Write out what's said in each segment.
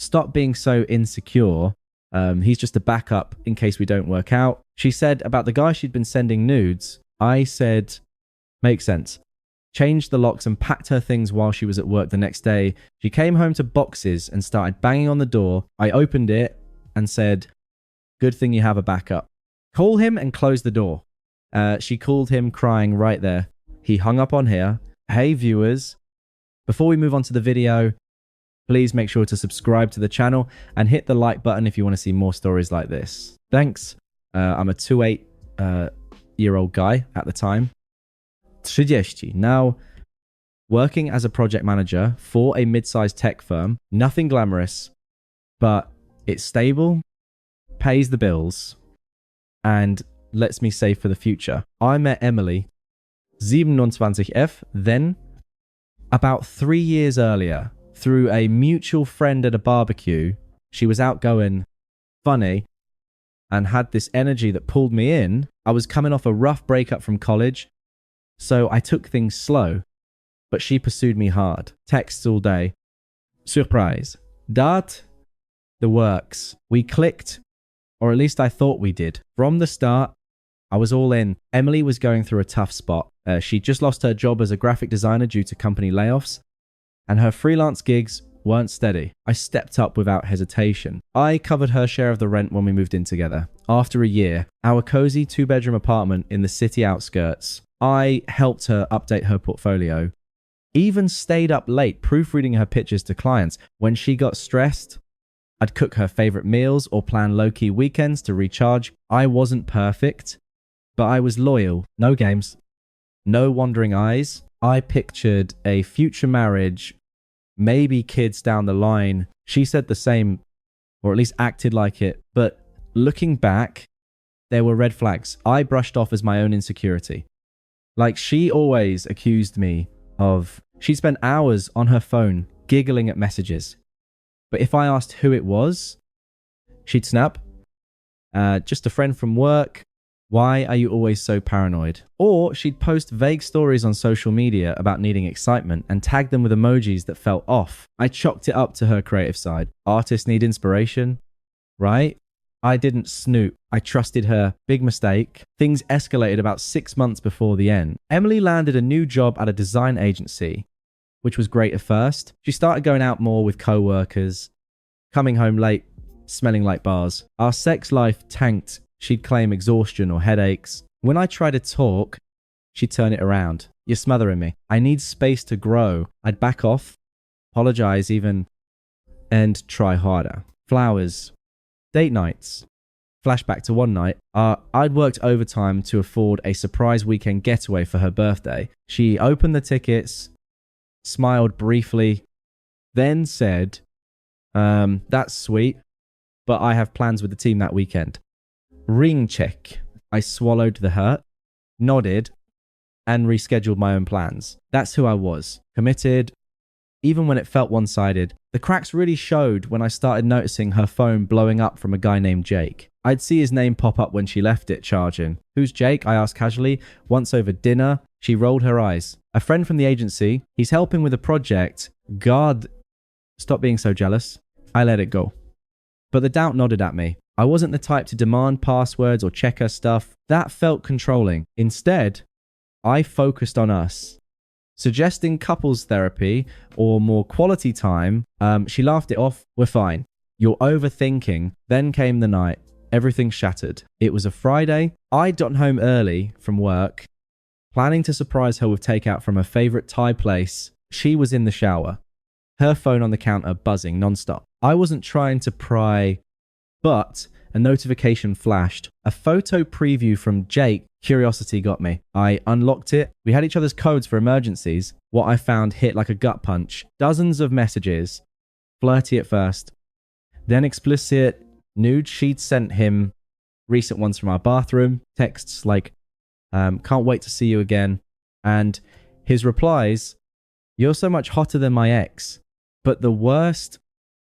Stop being so insecure. He's just a backup in case we don't work out. She said about the guy she'd been sending nudes. I said, makes sense. Changed the locks and packed her things while she was at work the next day. She came home to boxes and started banging on the door. I opened it and said, good thing you have a backup. Call him and close the door. She called him crying right there. He hung up on her. Hey viewers, before we move on to the video, please make sure to subscribe to the channel and hit the like button if you want to see more stories like this. Thanks. I'm a 28-year-old guy at the time. 30. Now, working as a project manager for a mid-sized tech firm. Nothing glamorous, but it's stable, pays the bills, and lets me save for the future. I met Emily, 27F, then about 3 years earlier, through a mutual friend at a barbecue. She was outgoing, funny, and had this energy that pulled me in. I was coming off a rough breakup from college, so I took things slow, but she pursued me hard. Texts all day. Surprise. Dat, the works. We clicked, or at least I thought we did. From the start, I was all in. Emily was going through a tough spot. She just lost her job as a graphic designer due to company layoffs, and her freelance gigs weren't steady. I stepped up without hesitation. I covered her share of the rent when we moved in together. After a year, our cozy 2-bedroom apartment in the city outskirts, I helped her update her portfolio. Even stayed up late proofreading her pitches to clients. When she got stressed, I'd cook her favorite meals or plan low-key weekends to recharge. I wasn't perfect, but I was loyal. No games. No wandering eyes. I pictured a future marriage, maybe kids down the line. She said the same, or at least acted like it. But looking back, there were red flags I brushed off as my own insecurity. Like, she always accused me of... She spent hours on her phone giggling at messages. But if I asked who it was, she'd snap. Just a friend from work. Why are you always so paranoid? Or she'd post vague stories on social media about needing excitement and tag them with emojis that felt off. I chalked it up to her creative side. Artists need inspiration, right? I didn't snoop. I trusted her. Big mistake. Things escalated about 6 months before the end. Emily landed a new job at a design agency, which was great at first. She started going out more with co-workers, coming home late, smelling like bars. Our sex life tanked. She'd claim exhaustion or headaches. When I tried to talk, she'd turn it around. You're smothering me. I need space to grow. I'd back off, apologize even, and try harder. Flowers. Date nights. Flashback to one night. I'd worked overtime to afford a surprise weekend getaway for her birthday. She opened the tickets, smiled briefly, then said, that's sweet, but I have plans with the team that weekend. Ring check. I swallowed the hurt, nodded, and rescheduled my own plans. That's who I was. Committed, even when it felt one-sided. The cracks really showed when I started noticing her phone blowing up from a guy named Jake. I'd see his name pop up when she left it charging. Who's Jake? I asked casually. Once over dinner, she rolled her eyes. A friend from the agency. He's helping with a project. God, stop being so jealous. I let it go. But the doubt nodded at me. I wasn't the type to demand passwords or check her stuff. That felt controlling. Instead, I focused on us. Suggesting couples therapy or more quality time, she laughed it off. We're fine. You're overthinking. Then came the night. Everything shattered. It was a Friday. I'd gotten home early from work, planning to surprise her with takeout from her favorite Thai place. She was in the shower, her phone on the counter buzzing nonstop. I wasn't trying to pry, but a notification flashed. A photo preview from Jake. Curiosity got me. I unlocked it. We had each other's codes for emergencies. What I found hit like a gut punch. Dozens of messages. Flirty at first, then explicit. Nudes she'd sent him. Recent ones from our bathroom. Texts like, can't wait to see you again. And his replies, you're so much hotter than my ex. But the worst,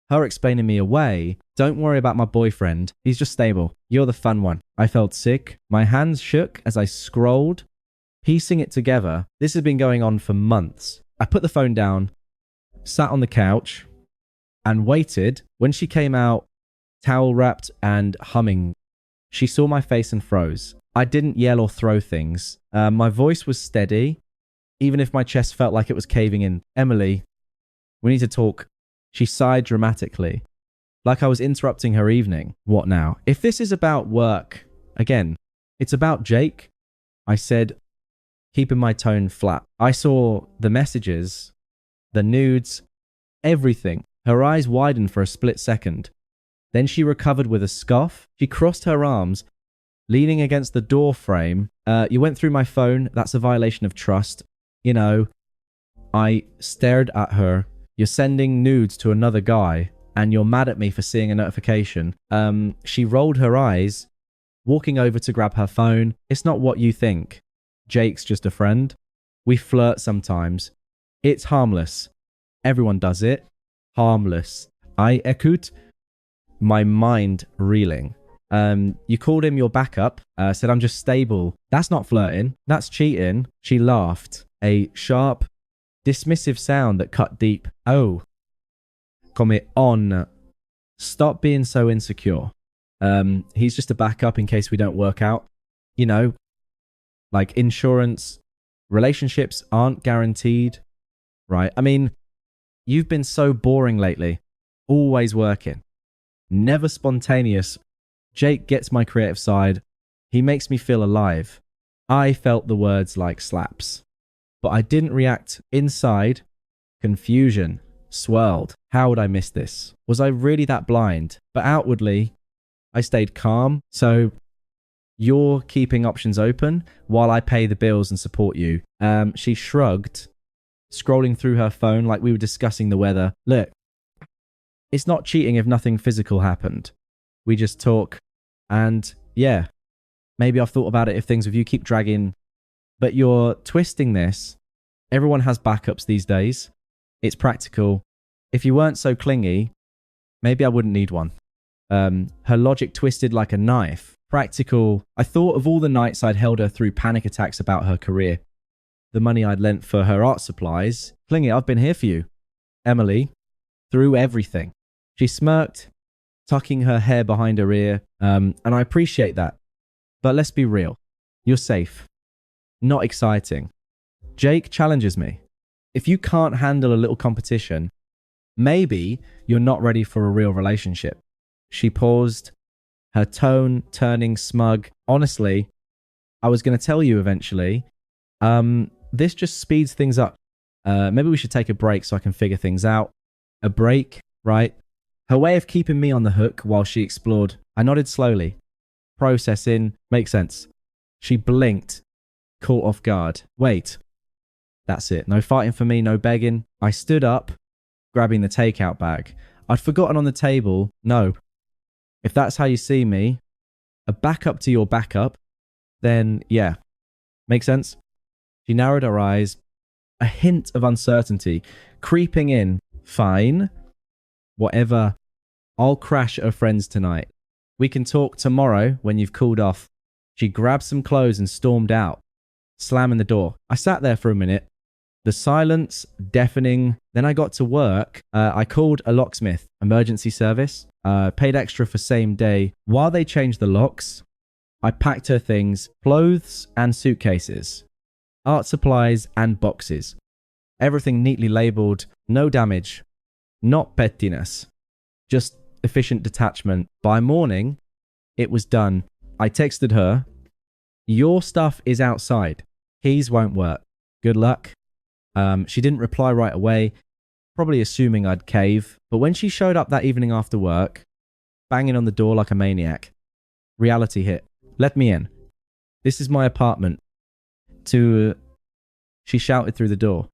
her explaining me away. Don't worry about my boyfriend. He's just stable. You're the fun one. I felt sick. My hands shook as I scrolled, piecing it together. This has been going on for months. I put the phone down, sat on the couch, and waited. When she came out, towel wrapped and humming, she saw my face and froze. I didn't yell or throw things. My voice was steady, even if my chest felt like it was caving in. Emily, we need to talk. She sighed dramatically, like I was interrupting her evening. What now? If this is about work, again, it's about Jake, I said, keeping my tone flat. I saw the messages, the nudes, everything. Her eyes widened for a split second. Then she recovered with a scoff. She crossed her arms, leaning against the door frame. You went through my phone. That's a violation of trust. You know, I stared at her. You're sending nudes to another guy, and you're mad at me for seeing a notification. She rolled her eyes, walking over to grab her phone. It's not what you think. Jake's just a friend. We flirt sometimes. It's harmless. Everyone does it. Harmless. I écoute, my mind reeling. You called him your backup, said I'm just stable. That's not flirting. That's cheating. She laughed. A sharp, dismissive sound that cut deep. Oh. Come on. Stop being so insecure. He's just a backup in case we don't work out. You know, like insurance, relationships aren't guaranteed, right? I mean, you've been so boring lately. Always working. Never spontaneous. Jake gets my creative side. He makes me feel alive. I felt the words like slaps. But I didn't react. Inside, confusion swirled. How would I miss this? Was I really that blind? But outwardly, I stayed calm. So you're keeping options open while I pay the bills and support you. She shrugged, scrolling through her phone like we were discussing the weather. Look, it's not cheating if nothing physical happened. We just talk. And yeah, maybe I've thought about it if things with you keep dragging. But you're twisting this. Everyone has backups these days. It's practical. If you weren't so clingy, maybe I wouldn't need one. Her logic twisted like a knife. Practical. I thought of all the nights I'd held her through panic attacks about her career. The money I'd lent for her art supplies. Clingy, I've been here for you. Emily, through everything. She smirked, tucking her hair behind her ear. And I appreciate that. But let's be real. You're safe. Not exciting. Jake challenges me. If you can't handle a little competition, maybe you're not ready for a real relationship. She paused, her tone turning smug. Honestly, I was going to tell you eventually. This just speeds things up. Maybe we should take a break so I can figure things out. A break, right? Her way of keeping me on the hook while she explored. I nodded slowly. Processing. Makes sense. She blinked, caught off guard. Wait. That's it. No fighting for me, no begging. I stood up, grabbing the takeout bag. I'd forgotten on the table. No. If that's how you see me, a backup to your backup, then yeah. Makes sense? She narrowed her eyes, a hint of uncertainty creeping in. Fine. Whatever. I'll crash at a friend's tonight. We can talk tomorrow when you've cooled off. She grabbed some clothes and stormed out, slamming the door. I sat there for a minute. The silence, deafening. Then I got to work. I called a locksmith, emergency service, paid extra for same day. While they changed the locks, I packed her things, clothes and suitcases, art supplies and boxes. Everything neatly labeled, no damage, not pettiness, just efficient detachment. By morning, it was done. I texted her, your stuff is outside. Keys won't work. Good luck. She didn't reply right away, probably assuming I'd cave. But when she showed up that evening after work, banging on the door like a maniac, reality hit. Let me in. This is my apartment. She shouted through the door.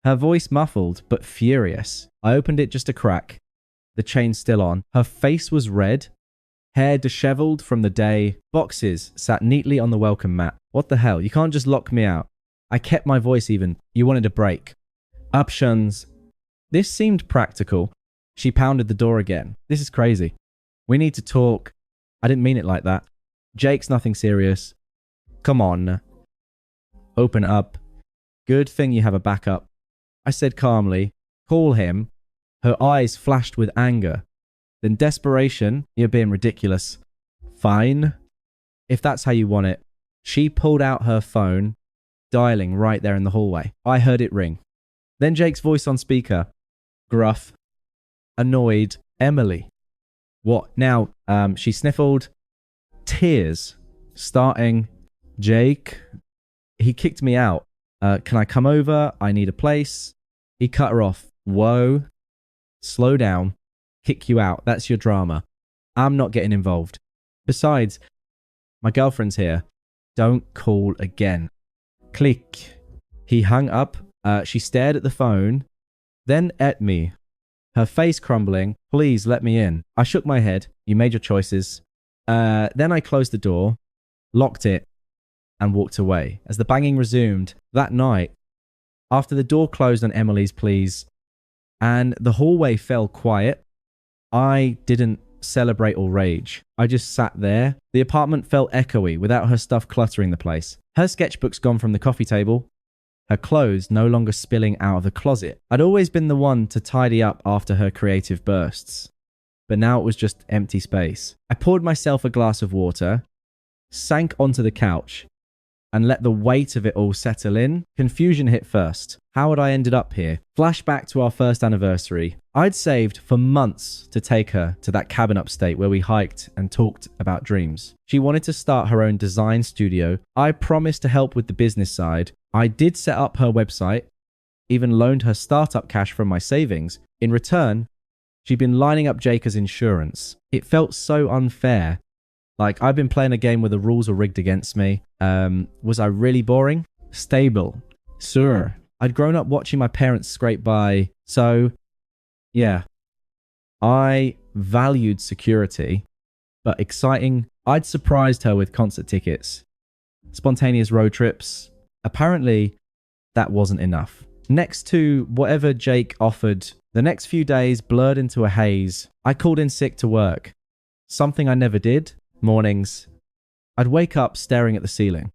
Her voice muffled, but furious. I opened it just a crack. The chain still on. Her face was red, hair disheveled from the day. Boxes sat neatly on the welcome mat. What the hell? You can't just lock me out. I kept my voice even. You wanted a break. Options. This seemed practical. She pounded the door again. This is crazy. We need to talk. I didn't mean it like that. Jake's nothing serious. Come on. Open up. Good thing you have a backup. I said calmly. Call him. Her eyes flashed with anger. Then desperation. You're being ridiculous. Fine. If that's how you want it. She pulled out her phone, dialing right there in the hallway. I heard it ring. Then Jake's voice on speaker. Gruff. Annoyed. Emily. What? Now, she sniffled. Tears. Starting. Jake. He kicked me out. Can I come over? I need a place. He cut her off. Whoa. Slow down. Kick you out. That's your drama. I'm not getting involved. Besides, my girlfriend's here. Don't call again. Click. He hung up. She stared at the phone, then at me. Her face crumbling. Please let me in. I shook my head. You made your choices. Then I closed the door, locked it, and walked away. As the banging resumed that night, after the door closed on Emily's pleas, and the hallway fell quiet, I didn't celebrate or rage. I just sat there. The apartment felt echoey without her stuff cluttering the place. Her sketchbook's gone from the coffee table. Her clothes no longer spilling out of the closet. I'd always been the one to tidy up after her creative bursts, but now it was just empty space. I poured myself a glass of water, sank onto the couch, and let the weight of it all settle in. Confusion hit first. How had I ended up here? Flashback to our first anniversary. I'd saved for months to take her to that cabin upstate where we hiked and talked about dreams. She wanted to start her own design studio. I promised to help with the business side. I did set up her website, even loaned her startup cash from my savings. In return, she'd been lining up Jake as insurance. It felt so unfair. Like, I've been playing a game where the rules were rigged against me. Was I really boring? Stable. Sure. I'd grown up watching my parents scrape by. So, yeah. I valued security, but exciting. I'd surprised her with concert tickets, spontaneous road trips. Apparently, that wasn't enough. Next to whatever Jake offered, the next few days blurred into a haze. I called in sick to work. Something I never did. Mornings, I'd wake up staring at the ceiling,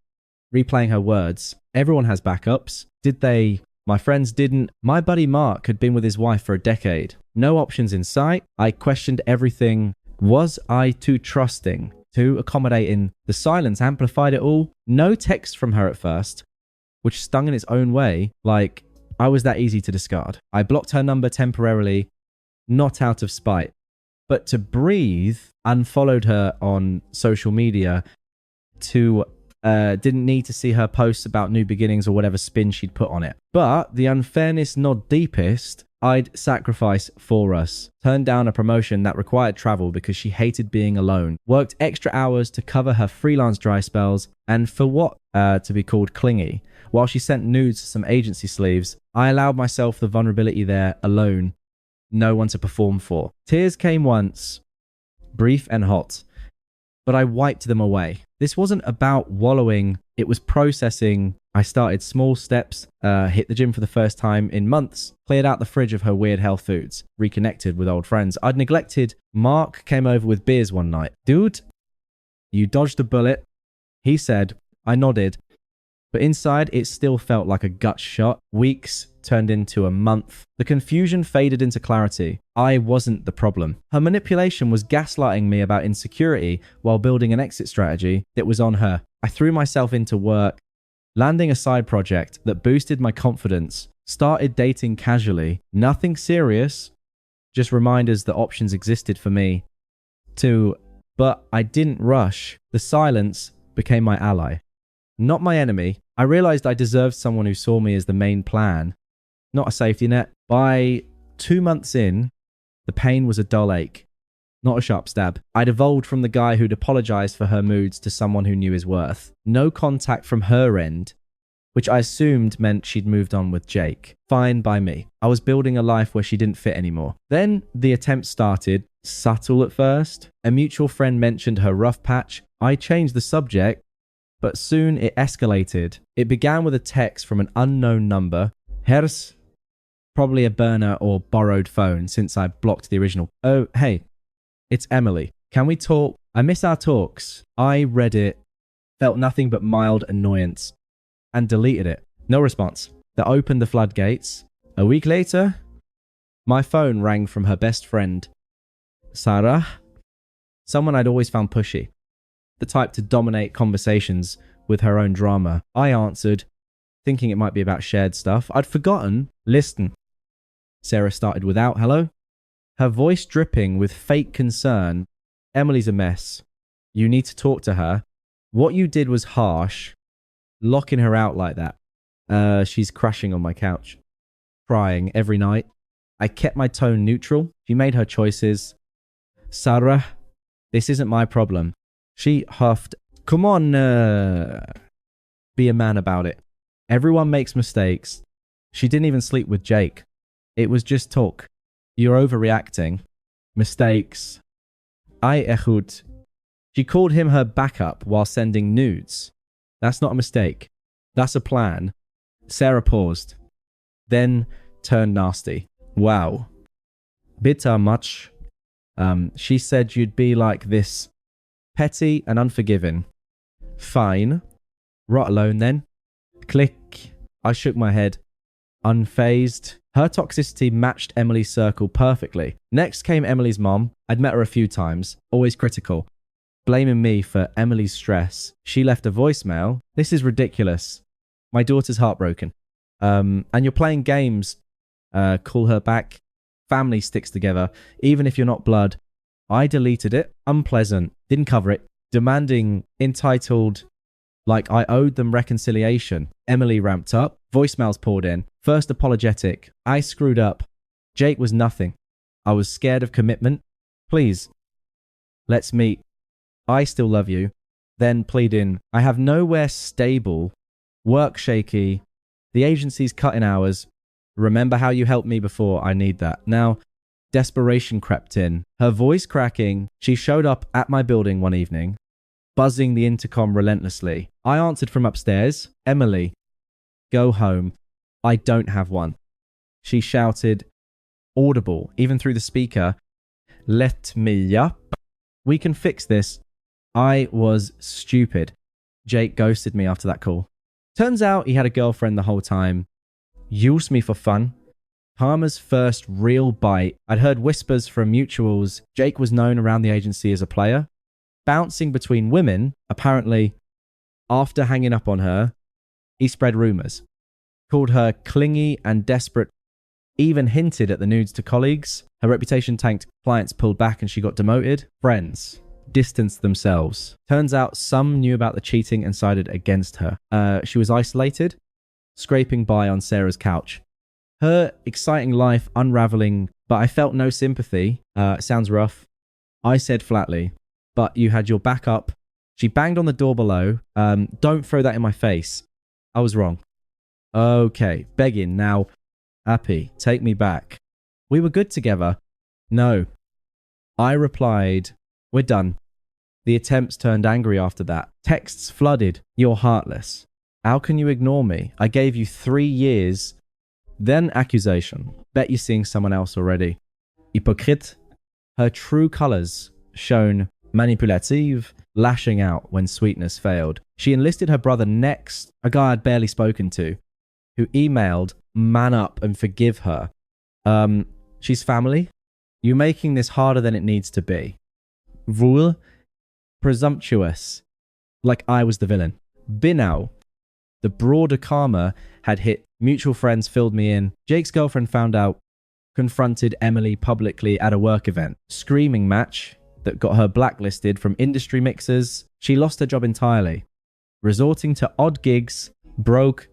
replaying her words. Everyone has backups. Did they? My friends didn't. My buddy Mark had been with his wife for a decade. No options in sight. I questioned everything. Was I too trusting, too accommodating? The silence amplified it all. No text from her at first, which stung in its own way, like I was that easy to discard. I blocked her number temporarily, not out of spite, but to breathe. Unfollowed her on social media. Didn't need to see her posts about new beginnings or whatever spin she'd put on it. But the unfairness gnawed deepest. I'd sacrifice for us. Turned down a promotion that required travel because she hated being alone. Worked extra hours to cover her freelance dry spells, and for what to be called clingy. While she sent nudes to some agency sleeves, I allowed myself the vulnerability there alone. No one to perform for. Tears came once. Brief and hot, but I wiped them away. This wasn't about wallowing, it was processing. I started small steps, hit the gym for the first time in months, cleared out the fridge of her weird health foods, reconnected with old friends I'd neglected. Mark came over with beers one night. Dude, you dodged a bullet, he said. I nodded, but inside it still felt like a gut shot. Weeks turned into a month. The confusion faded into clarity. I wasn't the problem. Her manipulation was gaslighting me about insecurity while building an exit strategy. It was on her. I threw myself into work, landing a side project that boosted my confidence, started dating casually. Nothing serious, just reminders that options existed for me too. But I didn't rush. The silence became my ally, not my enemy. I realized I deserved someone who saw me as the main plan, not a safety net. By 2 months in, the pain was a dull ache, not a sharp stab. I'd evolved from the guy who'd apologized for her moods to someone who knew his worth. No contact from her end, which I assumed meant she'd moved on with Jake. Fine by me. I was building a life where she didn't fit anymore. Then the attempt started, subtle at first. A mutual friend mentioned her rough patch. I changed the subject, but soon it escalated. It began with a text from an unknown number. Hers, probably a burner or borrowed phone since I blocked the original. Oh, hey, it's Emily. Can we talk? I miss our talks. I read it, felt nothing but mild annoyance, and deleted it. No response. That opened the floodgates. A week later, My phone rang from her best friend, Sarah, someone I'd always found pushy, the type to dominate conversations with her own drama. I answered, thinking it might be about shared stuff. I'd forgotten. Listen. Sarah started without hello, her voice dripping with fake concern. Emily's a mess. You need to talk to her. What you did was harsh. Locking her out like that. She's crashing on my couch, crying every night. I kept my tone neutral. She made her choices. Sarah, this isn't my problem. She huffed. Come on, be a man about it. Everyone makes mistakes. She didn't even sleep with Jake. It was just talk. You're overreacting. Mistakes. Goed. She called him her backup while sending nudes. That's not a mistake. That's a plan. Sarah paused, then turned nasty. Wow. Bitter much. She said you'd be like this. Petty and unforgiving. Fine. Rot alone then. Click. I shook my head. Unfazed. Her toxicity matched Emily's circle perfectly. Next came Emily's mom. I'd met her a few times. Always critical. Blaming me for Emily's stress. She left a voicemail. This is ridiculous. My daughter's heartbroken. And you're playing games. Call her back. Family sticks together. Even if you're not blood. I deleted it. Unpleasant. Didn't cover it. Demanding, entitled, like I owed them reconciliation. Emily ramped up. Voicemails poured in. First apologetic. I screwed up. Jake was nothing. I was scared of commitment. Please. Let's meet. I still love you. Then pleading, I have nowhere stable. Work shaky. The agency's cutting hours. Remember how you helped me before? I need that. Now, desperation crept in. Her voice cracking. She showed up at my building one evening, buzzing the intercom relentlessly. I answered from upstairs. Emily, go home. I don't have one. She shouted, audible, even through the speaker, let me up. We can fix this. I was stupid. Jake ghosted me after that call. Turns out he had a girlfriend the whole time. Used me for fun. Karma's first real bite. I'd heard whispers from mutuals. Jake was known around the agency as a player. Bouncing between women, apparently, after hanging up on her, he spread rumors. Called her clingy and desperate. Even hinted at the nudes to colleagues. Her reputation tanked. Clients pulled back and she got demoted. Friends distanced themselves. Turns out some knew about the cheating and sided against her. She was isolated, scraping by on Sarah's couch. Her exciting life unraveling, but I felt no sympathy. Sounds rough. I said flatly, but you had your back up. She banged on the door below. Don't throw that in my face. I was wrong. Okay, begging now. Happy, take me back. We were good together. No. I replied, we're done. The attempts turned angry after that. Texts flooded. You're heartless. How can you ignore me? I gave you 3 years. Then accusation. Bet you're seeing someone else already. Hypocrite. Her true colors shown. Manipulative. Lashing out when sweetness failed. She enlisted her brother next, a guy I'd barely spoken to, who emailed, man up and forgive her. She's family. You're making this harder than it needs to be. Wohl. Presumptuous. Like I was the villain. Binau. The broader karma had hit. Mutual friends filled me in. Jake's girlfriend found out. Confronted Emily publicly at a work event. Screaming match that got her blacklisted from industry mixers. She lost her job entirely. Resorting to odd gigs. Broke.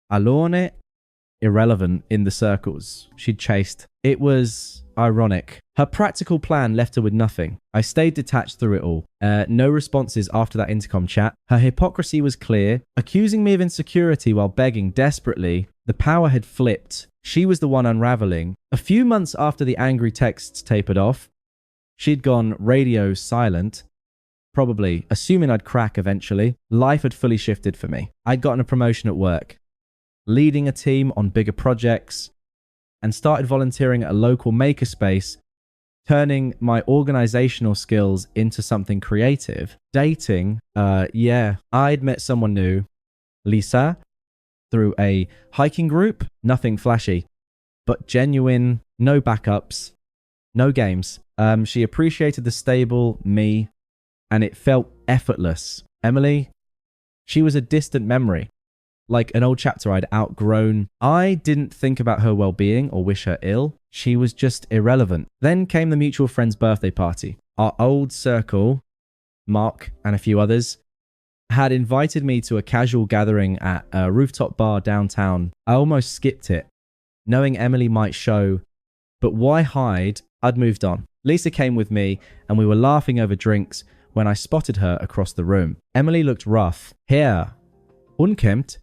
Alone. Irrelevant in the circles she'd chased. It was ironic. Her practical plan left her with nothing. I stayed detached through it all. No responses after that intercom chat. Her hypocrisy was clear. Accusing me of insecurity while begging desperately. The power had flipped. She was the one unraveling. A few months after the angry texts tapered off, she'd gone radio silent. Probably, assuming I'd crack eventually. Life had fully shifted for me. I'd gotten a promotion at work, leading a team on bigger projects, and started volunteering at a local makerspace, turning my organizational skills into something creative. Dating, I'd met someone new, Lisa, through a hiking group. Nothing flashy, but genuine, No backups, no games. She appreciated the stable me, and it felt effortless. Emily, she was a distant memory, like an old chapter I'd outgrown. I didn't think about her well-being or wish her ill. She was just irrelevant. Then came the mutual friend's birthday party. Our old circle, Mark and a few others, had invited me to a casual gathering at a rooftop bar downtown. I almost skipped it, knowing Emily might show, but why hide? I'd moved on. Lisa came with me, and we were laughing over drinks when I spotted her across the room. Emily looked rough. Hair, unkempt,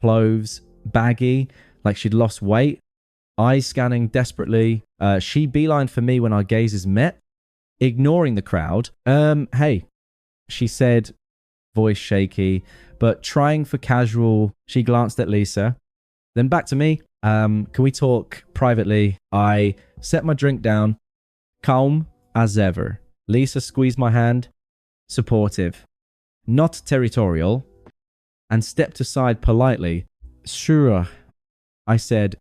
clothes, baggy, like she'd lost weight, eyes scanning desperately. She beelined for me when our gazes met, ignoring the crowd. Hey, she said, voice shaky, but trying for casual. She glanced at Lisa, then back to me. Can we talk privately? I set my drink down, calm as ever. Lisa squeezed my hand, supportive, not territorial, and stepped aside politely. Sure, I said,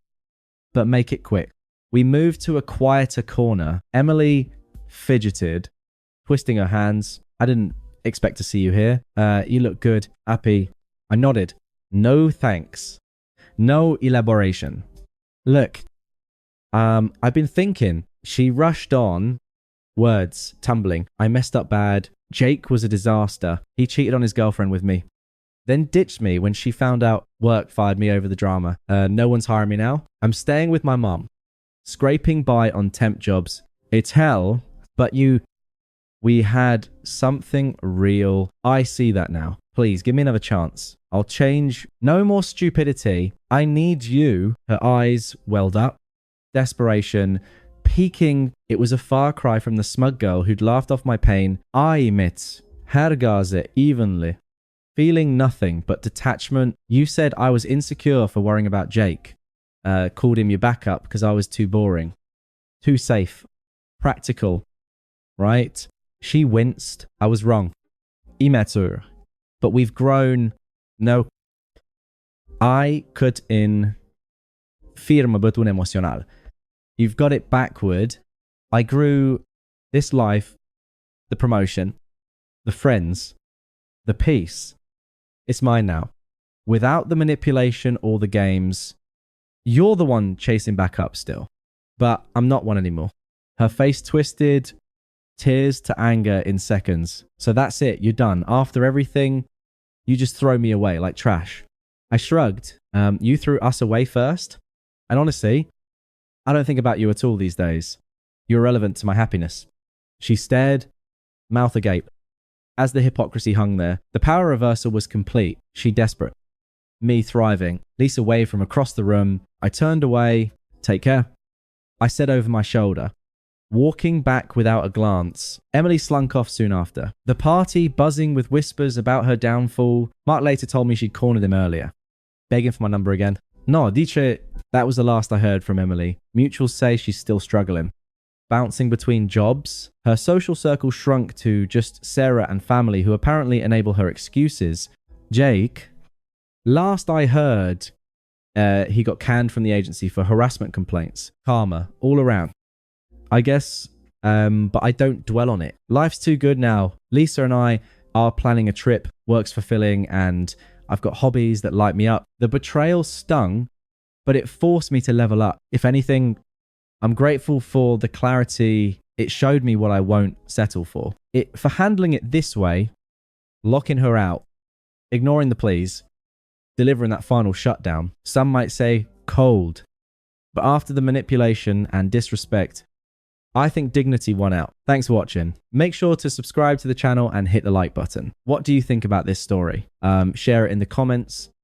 but make it quick. We moved to a quieter corner. Emily fidgeted, twisting her hands. I didn't expect to see you here. You look good, happy. I nodded. No thanks. No elaboration. Look, I've been thinking. She rushed on, words tumbling. I messed up bad. Jake was a disaster. He cheated on his girlfriend with me. Then ditched me when she found out work fired me over the drama. No one's hiring me now. I'm staying with my mom, scraping by on temp jobs. It's hell, but we had something real. I see that now. Please, give me another chance. I'll change. No more stupidity. I need you. Her eyes welled up. Desperation. Peaking. It was a far cry from the smug girl who'd laughed off my pain. I mit hergaze evenly. Feeling nothing but detachment. You said I was insecure for worrying about Jake. Called him your backup because I was too boring. Too safe. Practical. Right? She winced. I was wrong. Immature. But we've grown. No. I cut in firma button emotional. You've got it backward. I grew this life, the promotion, the friends, the peace. It's mine now. Without the manipulation or the games. You're the one chasing back up still. But I'm not one anymore. Her face twisted. Tears to anger in seconds. So that's it. You're done. After everything, you just throw me away like trash. I shrugged. You threw us away first. And honestly, I don't think about you at all these days. You're irrelevant to my happiness. She stared, mouth agape. As the hypocrisy hung there, the power reversal was complete. She desperate. Me thriving. Lisa waved from across the room. I turned away. Take care. I said over my shoulder. Walking back without a glance. Emily slunk off soon after. The party buzzing with whispers about her downfall. Mark later told me she'd cornered him earlier. Begging for my number again. No, dice. That was the last I heard from Emily. Mutuals say she's still struggling. Bouncing between jobs. Her social circle shrunk to just Sarah and family who apparently enable her excuses. Jake, last I heard, he got canned from the agency for harassment complaints. Karma, all around. I guess, but I don't dwell on it. Life's too good now. Lisa and I are planning a trip, work's fulfilling, and I've got hobbies that light me up. The betrayal stung, but it forced me to level up. If anything, I'm grateful for the clarity it showed me what I won't settle for. For handling it this way, locking her out, ignoring the pleas, delivering that final shutdown. Some might say cold, but after the manipulation and disrespect, I think dignity won out. Thanks for watching. Make sure to subscribe to the channel and hit the like button. What do you think about this story? Share it in the comments.